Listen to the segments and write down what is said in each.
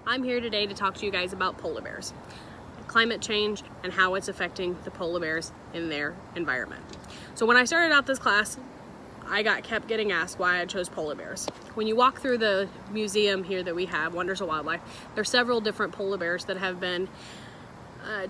I'm here today to talk to you guys about polar bears, climate change, and how it's affecting the polar bears in their environment. So when I started out this class, I kept getting asked why I chose polar bears. When you walk through the museum here that we have, Wonders of Wildlife, there's several different polar bears that have been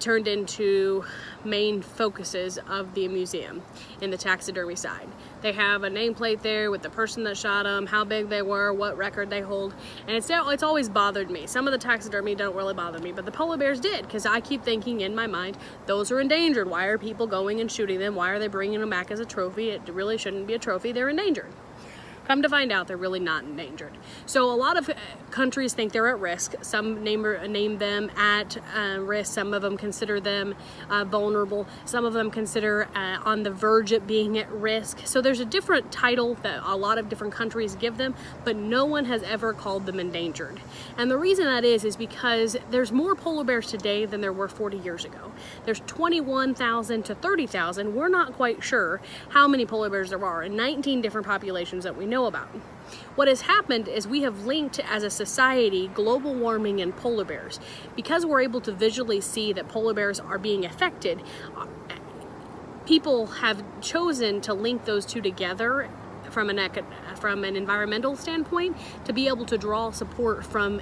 turned into main focuses of the museum in the taxidermy side. They have a nameplate there with the person that shot them, how big they were, what record they hold, and it's always bothered me. Some of the taxidermy don't really bother me, but the polar bears did, because I keep thinking in my mind, those are endangered. Why are people going and shooting them? Why are they bringing them back as a trophy? It really shouldn't be a trophy. They're endangered. Come to find out, they're really not endangered. So a lot of countries think they're at risk. Some name them at risk. Some of them consider them vulnerable. Some of them consider on the verge of being at risk. So there's a different title that a lot of different countries give them, but no one has ever called them endangered. And the reason that is because there's more polar bears today than there were 40 years ago. There's 21,000 to 30,000. We're not quite sure how many polar bears there are in 19 different populations that we know about. What has happened is we have linked as a society global warming and polar bears. Because we're able to visually see that polar bears are being affected, people have chosen to link those two together from an environmental standpoint to be able to draw support from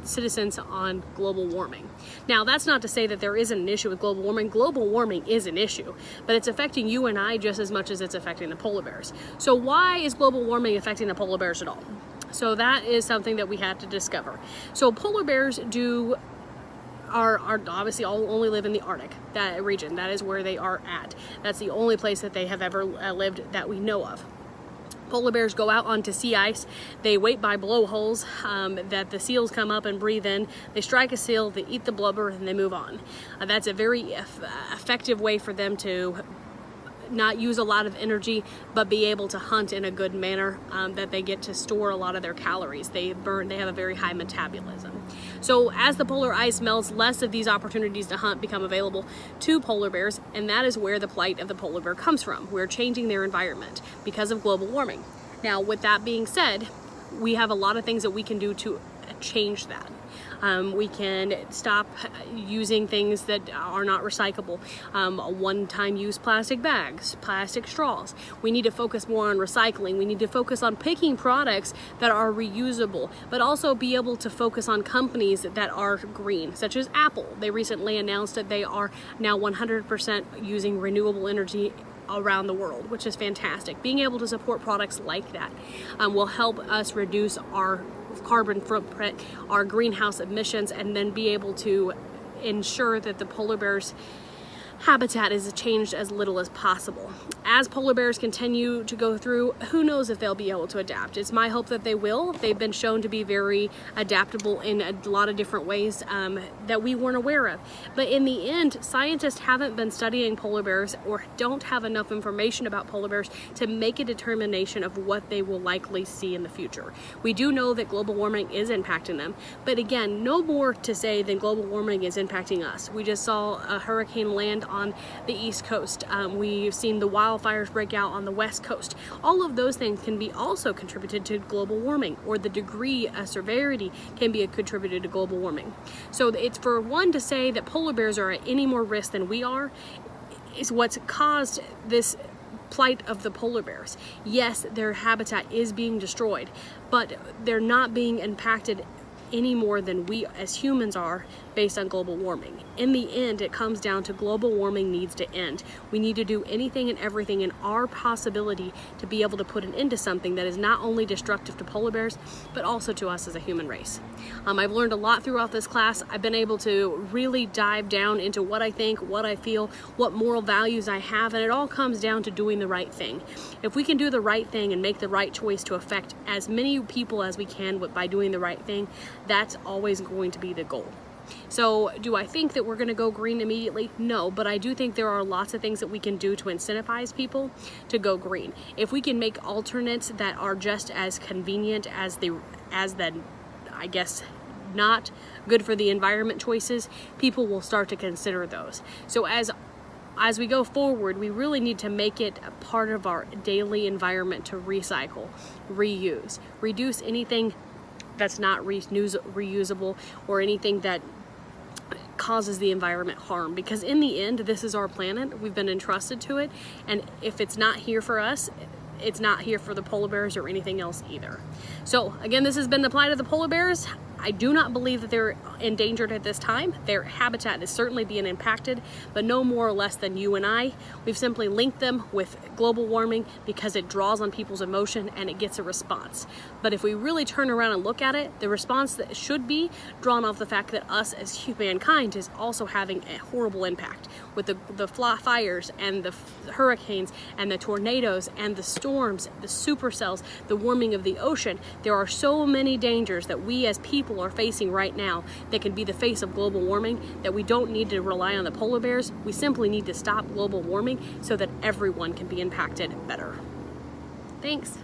citizens on global warming. Now, that's not to say that there isn't an issue with global warming. Global warming is an issue, but it's affecting you and I just as much as it's affecting the polar bears. So why is global warming affecting the polar bears at all? So that is something that we had to discover. So polar bears are obviously only live in the Arctic, that region. That is where they are at. That's the only place that they have ever lived that we know of. Polar bears go out onto sea ice. They wait by blowholes that the seals come up and breathe in. They strike a seal, they eat the blubber, and they move on. That's a very effective way for them to not use a lot of energy, but be able to hunt in a good manner, that they get to store a lot of their calories. They have a very high metabolism. So as the polar ice melts, less of these opportunities to hunt become available to polar bears, and that is where the plight of the polar bear comes from. We're changing their environment because of global warming. Now, with that being said, we have a lot of things that we can do to change that. We can stop using things that are not recyclable, one-time use plastic bags, plastic straws. We need to focus more on recycling. We need to focus on picking products that are reusable, but also be able to focus on companies that are green, such as Apple. They recently announced that they are now 100% using renewable energy around the world, which is fantastic. Being able to support products like that will help us reduce our carbon footprint, our greenhouse emissions, and then be able to ensure that the polar bears' habitat is changed as little as possible. As polar bears continue to go through, who knows if they'll be able to adapt. It's my hope that they will. They've been shown to be very adaptable in a lot of different ways that we weren't aware of. But in the end, scientists haven't been studying polar bears or don't have enough information about polar bears to make a determination of what they will likely see in the future. We do know that global warming is impacting them, but again, no more to say than global warming is impacting us. We just saw a hurricane land on the East Coast. We've seen the wildfires break out on the West Coast. All of those things can be also contributed to global warming, or the degree of severity can be contributed to global warming. So it's for one to say that polar bears are at any more risk than we are is what's caused this plight of the polar bears. Yes, their habitat is being destroyed, but they're not being impacted any more than we as humans are based on global warming. In the end, it comes down to global warming needs to end. We need to do anything and everything in our possibility to be able to put an end to something that is not only destructive to polar bears, but also to us as a human race. I've learned a lot throughout this class. I've been able to really dive down into what I think, what I feel, what moral values I have, and it all comes down to doing the right thing. If we can do the right thing and make the right choice to affect as many people as we can by doing the right thing, that's always going to be the goal. So do I think that we're going to go green immediately? No, but I do think there are lots of things that we can do to incentivize people to go green. If we can make alternates that are just as convenient as the I guess not good for the environment choices, people will start to consider those. So as we go forward, we really need to make it a part of our daily environment to recycle, reuse, reduce anything that's not reusable or anything that causes the environment harm, because in the end, this is our planet. We've been entrusted to it, and if it's not here for us, it's not here for the polar bears or anything else either. So again, this has been the plight of the polar bears. I do not believe that they're endangered at this time. Their habitat is certainly being impacted, but no more or less than you and I. We've simply linked them with global warming because it draws on people's emotion and it gets a response. But if we really turn around and look at it, the response that should be drawn off the fact that us as mankind is also having a horrible impact with the fires and the hurricanes and the tornadoes and the storms, the supercells, the warming of the ocean. There are so many dangers that we as people are facing right now that can be the face of global warming, that we don't need to rely on the polar bears. We simply need to stop global warming so that everyone can be impacted better. Thanks.